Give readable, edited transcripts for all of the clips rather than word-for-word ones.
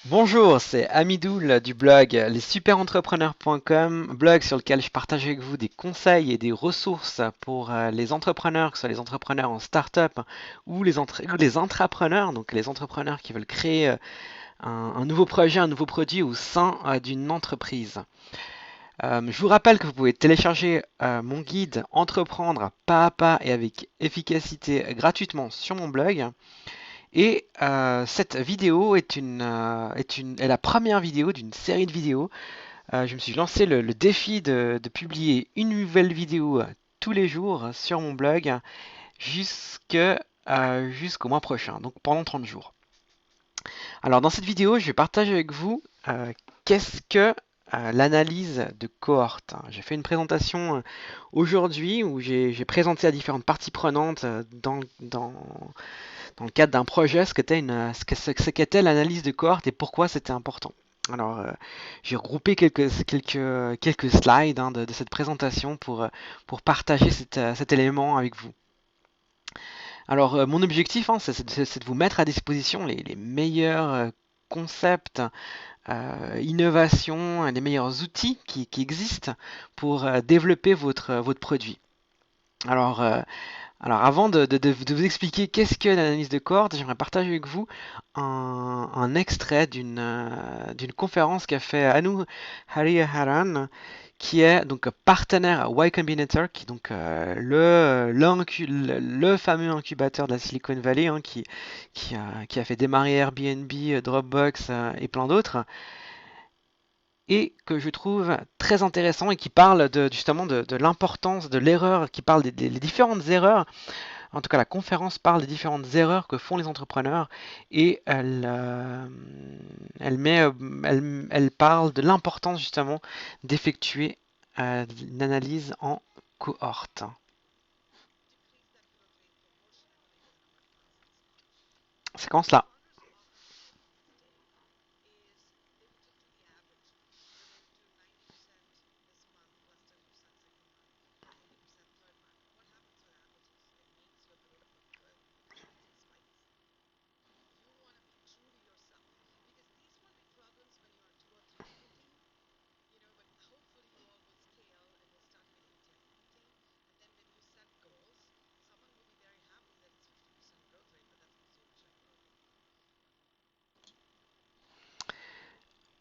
Bonjour, c'est Amidoul du blog lessuperentrepreneurs.com, blog sur lequel je partage avec vous des conseils et des ressources pour les entrepreneurs, que ce soit les entrepreneurs en start-up ou les intrapreneurs, donc les entrepreneurs qui veulent créer un nouveau projet, un nouveau produit au sein d'une entreprise. Je vous rappelle que vous pouvez télécharger mon guide Entreprendre pas à pas et avec efficacité gratuitement sur mon blog. Et cette vidéo est la première vidéo d'une série de vidéos. Je me suis lancé le défi de publier une nouvelle vidéo tous les jours sur mon blog jusqu'au mois prochain, donc pendant 30 jours. Alors dans cette vidéo, je vais partager avec vous qu'est-ce que l'analyse de cohorte. J'ai fait une présentation aujourd'hui où j'ai présenté à différentes parties prenantes dans le cadre d'un projet ce qu'était l'analyse de cohorte et pourquoi c'était important. Alors, j'ai regroupé quelques slides de cette présentation pour partager cet élément avec vous. Alors, mon objectif, c'est de vous mettre à disposition les meilleurs concepts, innovations, les meilleurs outils qui existent pour développer votre produit. Alors, avant de vous expliquer qu'est-ce que l'analyse de cohorte, j'aimerais partager avec vous un extrait d'une conférence qu'a fait Anu Hariharan, qui est donc partenaire à Y Combinator, qui est donc le fameux incubateur de la Silicon Valley, qui a fait démarrer Airbnb, Dropbox et plein d'autres, et que je trouve très intéressant et qui parle justement de l'importance de l'erreur, qui parle des différentes erreurs. En tout cas, la conférence parle des différentes erreurs que font les entrepreneurs et elle, met, elle parle de l'importance justement d'effectuer une analyse en cohorte. Séquence là.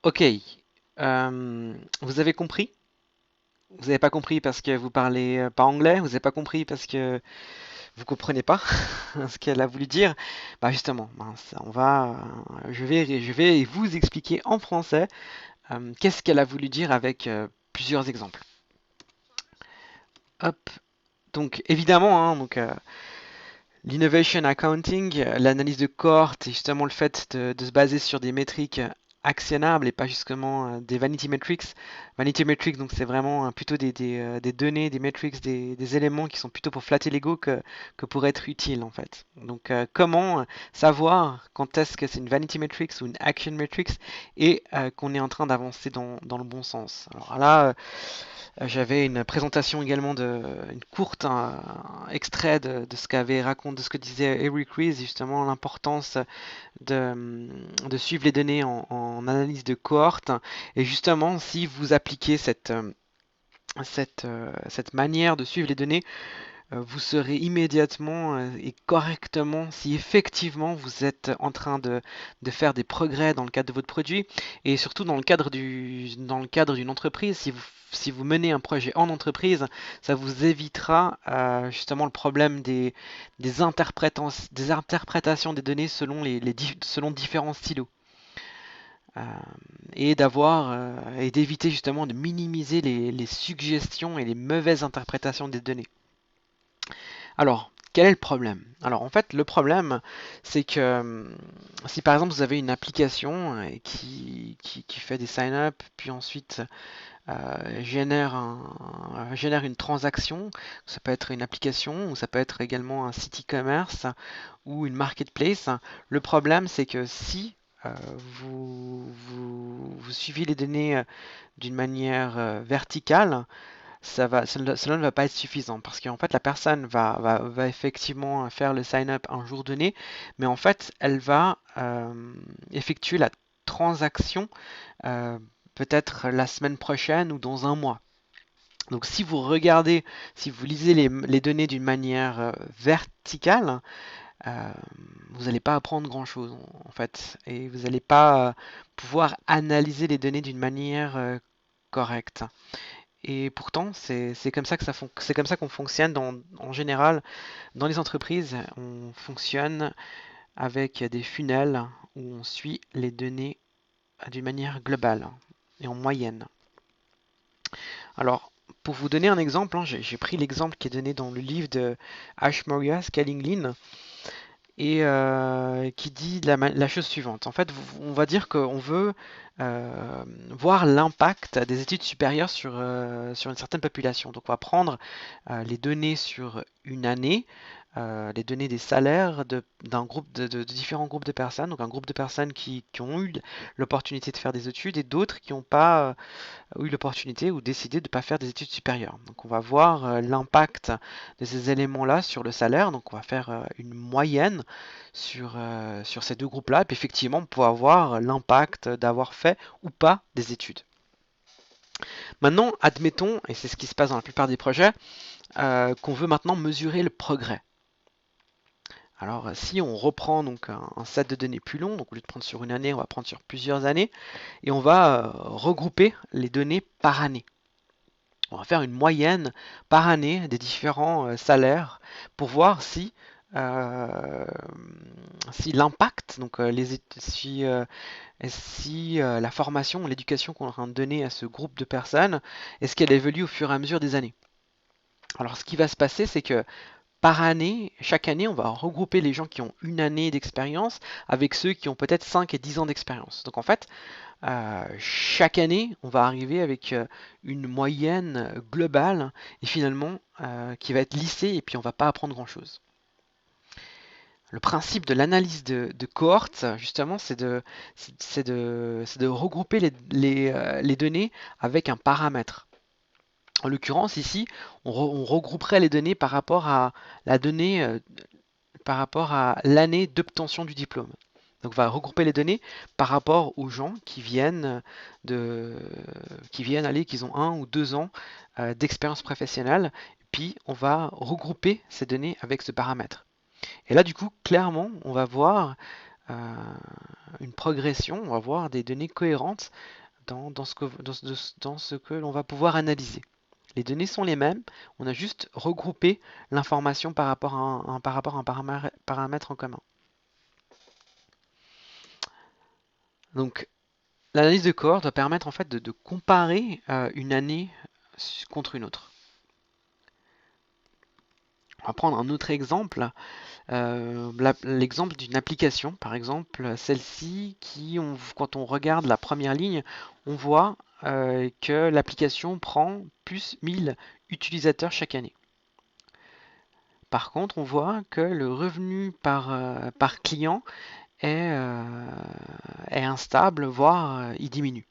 Ok. Vous avez compris? Vous n'avez pas compris parce que vous parlez pas anglais? Vous n'avez pas compris parce que vous comprenez pas ce qu'elle a voulu dire? Bah justement, mince, je vais vous expliquer en français qu'est-ce qu'elle a voulu dire avec plusieurs exemples. Hop. Donc évidemment, l'innovation accounting, l'analyse de cohorte et justement le fait de se baser sur des métriques actionnables et pas justement des vanity metrics. Vanity metrics, donc c'est vraiment plutôt des données, des metrics, des éléments qui sont plutôt pour flatter l'ego que pour être utiles en fait. Donc comment savoir quand est-ce que c'est une vanity metrics ou une action metrics et qu'on est en train d'avancer dans le bon sens. Alors là, j'avais une présentation également une courte extrait de ce de ce que disait Eric Ries, justement l'importance de suivre les données en analyse de cohorte. Et justement, si vous appliquez cette manière de suivre les données, vous saurez immédiatement et correctement si effectivement vous êtes en train de faire des progrès dans le cadre de votre produit et surtout dans le cadre d'une entreprise. Si vous menez un projet en entreprise, ça vous évitera justement le problème des interprétations des données selon différents stylos. Euh, et d'éviter justement de minimiser les suggestions et les mauvaises interprétations des données. Alors, quel est le problème? Alors, en fait, le problème, c'est que si par exemple vous avez une application qui fait des sign-up, puis ensuite génère une transaction, ça peut être une application, ou ça peut être également un site e-commerce ou une marketplace. Le problème, c'est que si vous suivez les données d'une manière verticale, cela ne va pas être suffisant parce qu'en fait la personne va effectivement faire le sign-up un jour donné, mais en fait elle va effectuer la transaction euh, peut-être la semaine prochaine ou dans un mois. Donc si vous regardez, si vous lisez les données d'une manière verticale, euh, vous n'allez pas apprendre grand-chose en fait, et vous n'allez pas pouvoir analyser les données d'une manière correcte. Et pourtant, c'est comme ça que c'est comme ça qu'on fonctionne en général dans les entreprises. On fonctionne avec des funnels où on suit les données d'une manière globale et en moyenne. Alors, pour vous donner un exemple, hein, j'ai pris l'exemple qui est donné dans le livre de Ash Maurya, Scaling Lean, et qui dit la chose suivante. En fait, on va dire qu'on veut voir l'impact des études supérieures sur une certaine population. Donc, on va prendre les données sur une année, les données des salaires d'un groupe de différents groupes de personnes. Donc, un groupe de personnes qui ont eu l'opportunité de faire des études et d'autres qui n'ont pas eu l'opportunité ou décidé de ne pas faire des études supérieures. Donc on va voir l'impact de ces éléments-là sur le salaire. Donc on va faire une moyenne sur ces deux groupes-là. Et puis effectivement, on peut avoir l'impact d'avoir fait ou pas des études. Maintenant, admettons, et c'est ce qui se passe dans la plupart des projets, qu'on veut maintenant mesurer le progrès. Alors si on reprend donc un set de données plus long, donc au lieu de prendre sur une année, on va prendre sur plusieurs années, et on va regrouper les données par année. On va faire une moyenne par année des différents salaires pour voir euh, si l'impact, donc si la formation, l'éducation qu'on est en train de donner à ce groupe de personnes, est-ce qu'elle évolue au fur et à mesure des années. Alors ce qui va se passer, c'est que par année, chaque année, on va regrouper les gens qui ont une année d'expérience avec ceux qui ont peut-être 5 et 10 ans d'expérience. Donc en fait, chaque année, on va arriver avec une moyenne globale et finalement qui va être lissée et puis on va pas apprendre grand-chose. Le principe de l'analyse de cohorte, justement, c'est de regrouper les données avec un paramètre. En l'occurrence, ici, on regrouperait les données par rapport à la donnée, par rapport à l'année d'obtention du diplôme. Donc on va regrouper les données par rapport aux gens qui ont 1 ou 2 ans d'expérience professionnelle. Puis on va regrouper ces données avec ce paramètre. Et là, du coup, clairement, on va voir euh, une progression, on va voir des données cohérentes dans ce que l'on va pouvoir analyser. Les données sont les mêmes, on a juste regroupé l'information par rapport à un paramètre en commun. Donc l'analyse de cohorte va permettre en fait de comparer une année contre une autre. On va prendre un autre exemple, l'exemple d'une application, par exemple celle-ci quand on regarde la première ligne, on voit que l'application prend plus 1000 utilisateurs chaque année. Par contre, on voit que le revenu par client est instable, voire il diminue.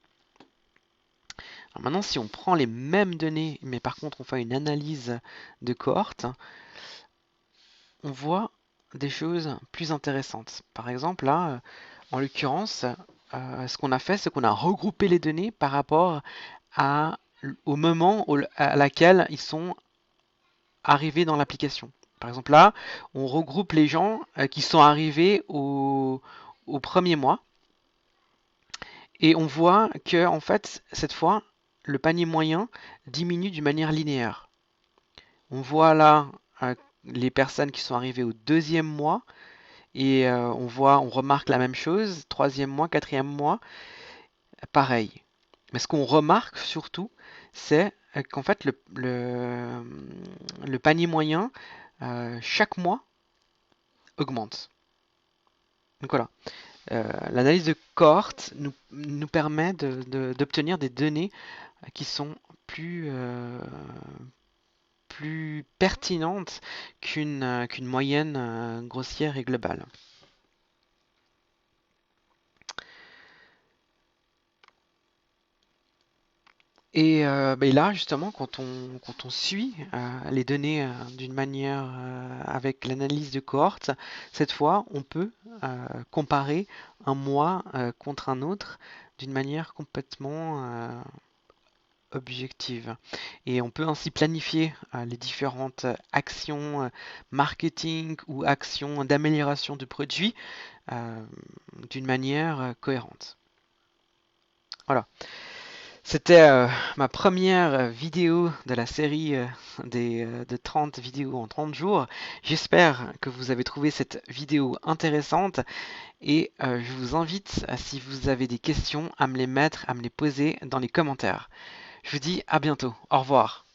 Alors maintenant, si on prend les mêmes données, mais par contre on fait une analyse de cohorte, on voit des choses plus intéressantes. Par exemple, là, en l'occurrence, ce qu'on a fait, c'est qu'on a regroupé les données par rapport au moment à laquelle ils sont arrivés dans l'application. Par exemple, là, on regroupe les gens qui sont arrivés au premier mois. Et on voit que, en fait, cette fois, le panier moyen diminue d'une manière linéaire. On voit là les personnes qui sont arrivées au deuxième mois et on remarque la même chose, troisième mois, quatrième mois, pareil. Mais ce qu'on remarque surtout, c'est qu'en fait le panier moyen chaque mois augmente. Donc voilà. L'analyse de cohorte nous permet d'obtenir des données qui sont plus pertinentes qu'une moyenne grossière et globale. Et là, justement, quand on suit les données d'une manière avec l'analyse de cohorte, cette fois, on peut comparer un mois contre un autre d'une manière complètement objective. Et on peut ainsi planifier les différentes actions marketing ou actions d'amélioration du produit euh, d'une manière cohérente. Voilà. C'était ma première vidéo de la série de 30 vidéos en 30 jours. J'espère que vous avez trouvé cette vidéo intéressante et je vous invite, si vous avez des questions, à me les mettre, à me les poser dans les commentaires. Je vous dis à bientôt. Au revoir.